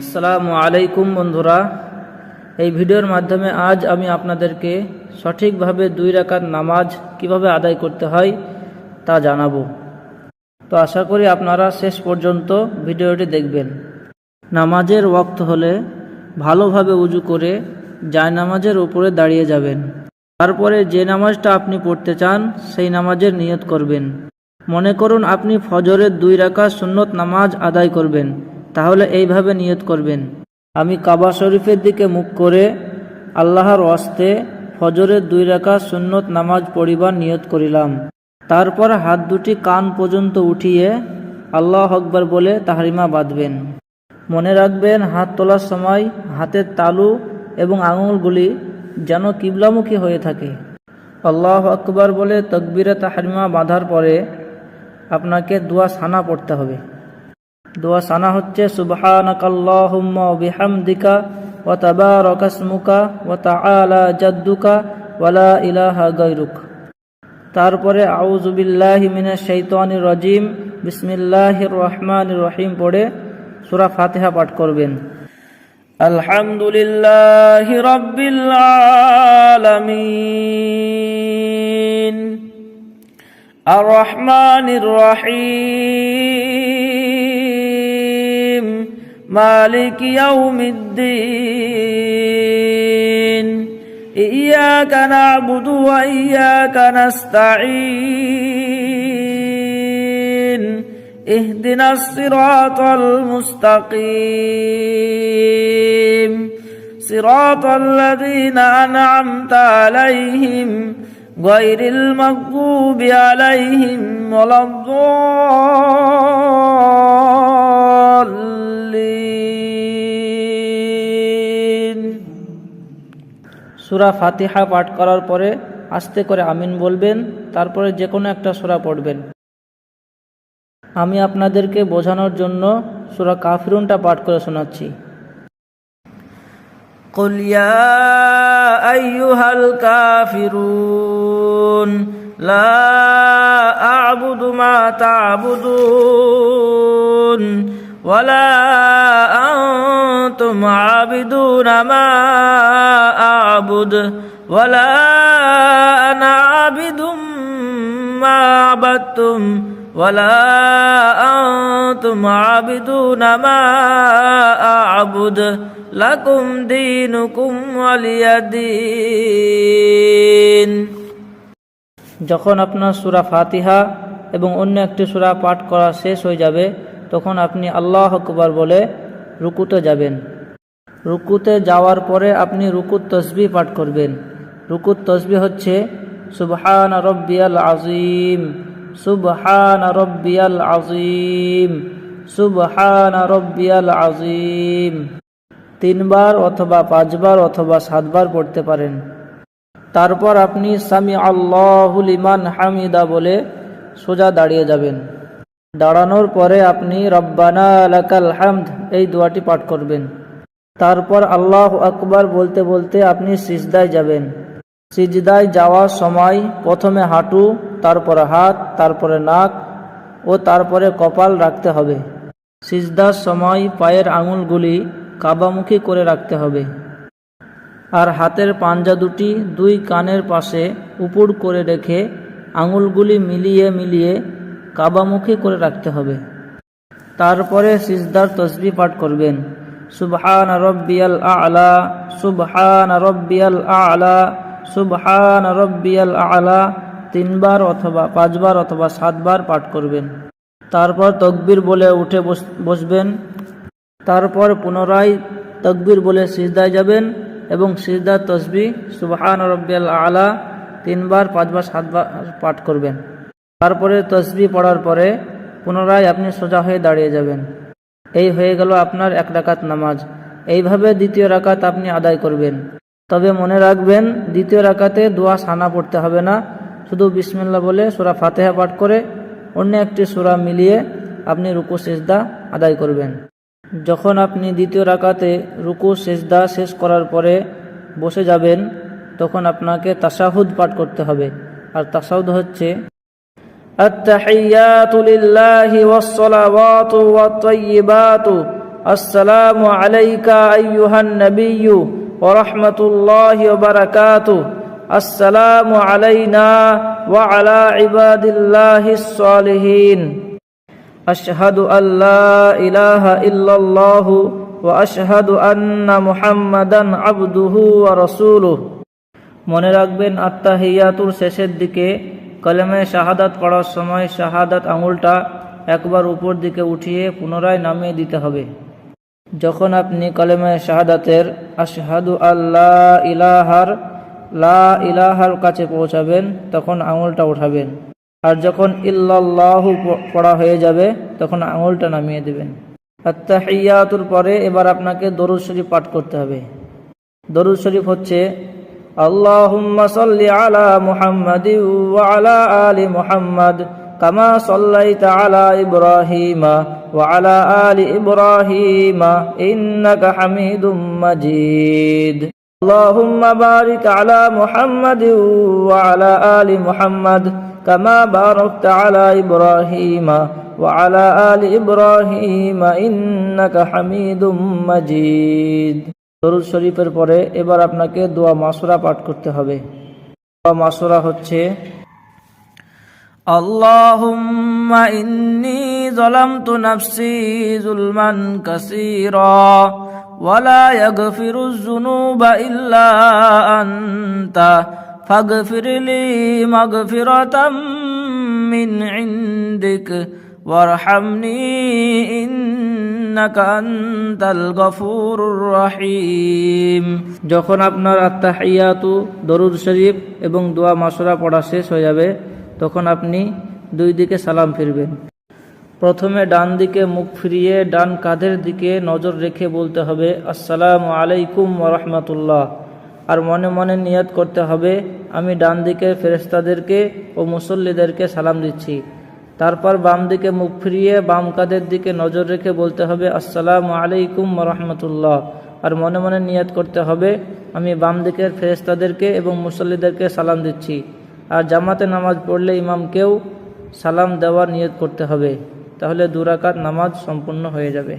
আসসালামু আলাইকুম বন্ধুরা, এই ভিডিওর মাধ্যমে আজ আমি আপনাদেরকে সঠিকভাবে 2 রাকাত নামাজ কিভাবে আদায় করতে হয় তা জানাবো। তো আশা করি আপনারা শেষ পর্যন্ত ভিডিওটি দেখবেন। নামাজের ওয়াক্ত হলে ভালোভাবে উজু করে জায়নামাজের উপরে দাঁড়িয়ে যাবেন। তারপরে যে নামাজটা আপনি পড়তে চান সেই নামাজের নিয়ত করবেন। মনে করুন আপনি ফজরের 2 রাকাত সুন্নত নামাজ আদায় করবেন, তাহলে এইভাবে নিয়ত করবেন: আমি কাবা শরীফের দিকে মুখ করে আল্লাহর ওয়াস্তে ফজরের 2 রাকাত সুন্নত নামাজ পড়িবার নিয়ত করিলাম। তারপর হাত দুটি কান পর্যন্ত উঠিয়ে আল্লাহু আকবার বলে তাহরিমা বাঁধবেন। মনে রাখবেন, হাত তোলার সময় হাতের তালু এবং আঙুলগুলি যেন কিবলামুখী হয়ে থাকে। আল্লাহু আকবার বলে তাকবীরে তাহরিমা বাঁধার পরে আপনাকে দোয়া সানা পড়তে হবে। দোয়া সানা হচ্ছে: সুবহানাকাল্লাহুম্মা ওয়া বিহামদিকা ওয়া তাবারাকা ইসমুকা ওয়া তাআলা জাদ্দুকা ওয়া লা ইলাহা গায়রুক। তারপরে আউযু বিল্লাহি মিনাশ শাইতানির রাজিম, বিসমিল্লাহির রহমানির রহিম পড়ে সূরা ফাতিহা পাঠ করবেন। আলহামদুলিল্লাহি রাব্বিল আলামিন আর রহমানির রহিম মালিক ইয়াউমিদ্দিন ইয়্যাকা না'বুদু ওয়া ইয়্যাকা নাস্তাঈন ইহদিনাস সিরাতাল মুস্তাকিম সিরাতাল লাযীনা আন'আমতা আলাইহিম গায়রিল মাগদুবি আলাইহিম ওয়ালাদ-দাল্লিন। সূরা ফাতিহা পাঠ করার পরে আস্তে করে আমিন বলবেন। তারপরে যে কোনো একটা সূরা পড়বেন। আমি আপনাদেরকে বোঝানোর জন্য সূরা কাফিরুনটা পাঠ করে শোনাচ্ছি। قل يا أيها الكافرون لا أعبد ما تعبدون ولا أنتم عابدون ما أعبد ولا أنا عابد ما عبدتم ولا أنتم عابدون ما أعبد লাকুম দীনুকুম ওয়ালিয়া দীন। যখন আপনার সূরা ফাতিহা এবং অন্য একটি সূরা পাঠ করা শেষ হয়ে যাবে, তখন আপনি আল্লাহু আকবার বলে রুকুতে যাবেন। রুকুতে যাওয়ার পরে আপনি রুকুত তাসবিহ পাঠ করবেন। রুকুত তাসবিহ হচ্ছে: সুবহান রাব্বিয়াল আযীম, সুবহান রাব্বিয়াল আযীম, সুবহান রাব্বিয়াল আযীম। 3 বার অথবা 5 বার অথবা 7 বার পড়তে পারেন। তারপর আপনি সামি আল্লাহু লিমান হামিদা বলে সোজা দাঁড়িয়ে যাবেন। দাঁড়ানোর পরে আপনি রব্বানা লাকাল হামদ এই দোয়াটি পাঠ করবেন। তারপর আল্লাহু আকবার বলতে বলতে আপনি সিজদায় যাবেন। সিজদায় যাওয়ার সময় প্রথমে হাঁটু, তারপরে হাত, তারপরে নাক ও তারপরে কপাল রাখতে হবে। সিজদার সময় পায়ের আঙুলগুলি কাবামুখী করে রাখতে হবে, আর হাতের পাঞ্জা দুটি 2 কানের পাশে উপুড় করে রেখে আঙুলগুলি মিলিয়ে মিলিয়ে কাবামুখী করে রাখতে হবে। তারপরে সিজদার তাসবিহ পাঠ করবেন: সুবহান রাব্বিয়াল আ'লা, সুবহান রাব্বিয়াল আ'লা, সুবহান রাব্বিয়াল আ'লা 3 বার অথবা 5 বার অথবা 7 বার পাঠ করবেন। তারপর তাকবীর বলে উঠে বসবেন। তারপর পুনরায় তাকবীর বলে সিজদায় যাবেন এবং সিজদার তাসবিহ সুবহান রাব্বিয়াল আ'লা 3 বার, 5 বার, 7 বার পাঠ করবেন। তারপরে তাসবিহ পড়ার পরে পুনরায় আপনি সোজা হয়ে দাঁড়িয়ে যাবেন। এই হয়ে গেল আপনার 1 রাকাত নামাজ। এইভাবে 2য় রাকাত আপনি আদায় করবেন। তবে মনে রাখবেন, 2য় রাকাতে দোয়া সানা পড়তে হবে না। শুধু বিসমিল্লাহ বলে সূরা ফাতিহা পাঠ করে অন্য একটি সূরা মিলিয়ে আপনি রুকু সিজদা আদায় করবেন। যখন আপনি 2য় রাকাতে রুকু সিজদা শেষ করার পরে বসে যাবেন, তখন আপনাকে তাশাহুদ পাঠ করতে হবে। আর তাশাহুদ হচ্ছে: التحيات لله والصلوات والطيبات আসসালামু আলাইকা আইয়ুহান নাবিয়্যু ওয়া রাহমাতুল্লাহি ওয়া বারাকাতুহু। আসসালামু আলাইনা ওয়া আলা ইবাদিল্লাহিস সালিহিন। আশহাদু আল্লা ইলাহা ইল্লাল্লাহু ওয়া আশহাদু আন্না মুহাম্মাদান আবদুহু ওয়া রাসূলুহু। মনে রাখবেন, আত্তাহিয়াতুর শেষের দিকে কলেমায়ে শাহাদাত পড়ার সময় শাহাদাত আঙুলটা একবার উপর দিকে উঠিয়ে পুনরায় নামিয়ে দিতে হবে। যখন আপনি কলেমায়ে শাহাদাতের আশহাদু আল্লা ইলাহার লা ইলাহার কাছে পৌঁছাবেন তখন আঙুলটা উঠাবেন, আর যখন ইল্লাল্লাহু পড়া হয়ে যাবে তখন আঙুলটা নামিয়ে দেবেন। আত্তাহিয়াতুর পরে এবার আপনাকে দরুদ শরীফ পাঠ করতে হবে। দরুদ শরীফ হচ্ছে আল্লাহুম্মা সাল্লি আলা মুহাম্মাদিন ওয়া আলা আলি মুহাম্মাদ কামা সাল্লাইতা আলা ইব্রাহিমা ওয়া আলা আলি ইব্রাহিমা ইন্নাকা হামিদুম মাজিদ। আল্লাহুম্মা বারিক আলা মুহাম্মাদিন ওয়া আলা আলি মুহাম্মাদ কামা বারাকতা আলা ইব্রাহিমা ওয়া আলা আলি ইব্রাহিমা ইন্নাকা হামিদুম মাজিদ। দরুদ শরীফের পরে এবার আপনাকে দোয়া মাসুরা পাঠ করতে হবে। দোয়া মাসুরা হচ্ছে আল্লাহুম্মা ইন্নী যালামতু নাফসি যুলমান কাসীরা ওয়া লা ইয়াগফিরুয যুনুবা ইল্লা আনতা ফাগফিরলি মাগফিরাতাম মিন ইনদিক ওয়ারহামনি ইন্নাকা আনতাল গফুরুর রহিম। যখন আপনার আত্তাহিয়াতু, দরুদ শরীফ এবং দোয়া মাসুরা পড়া শেষ হয়ে যাবে তখন আপনি দুই দিকে সালাম ফিরবেন। প্রথমে ডান দিকে মুখ ফিরিয়ে ডান কাঁধের দিকে নজর রেখে বলতে হবে আসসালামু আলাইকুম ওয়া রাহমাতুল্লাহ, আর মনে মনে নিয়ত করতে হবে আমি ডান দিকের ফেরেশতাদেরকে ও মুসল্লিদেরকে সালাম দিচ্ছি। তারপর বাম দিকে মুখ ফিরিয়ে বাম কাঁধের দিকে নজর রেখে বলতে হবে আসসালামু আলাইকুম ওয়া রাহমাতুল্লাহ, আর মনে মনে নিয়ত করতে হবে আমি বাম দিকের ফেরেশতাদেরকে এবং মুসল্লিদেরকে সালাম দিচ্ছি। আর জামাতে নামাজ পড়লে ইমামকেও সালাম দেওয়ার নিয়ত করতে হবে, তাহলে 2 রাকাত নামাজ সম্পূর্ণ হয়ে যাবে।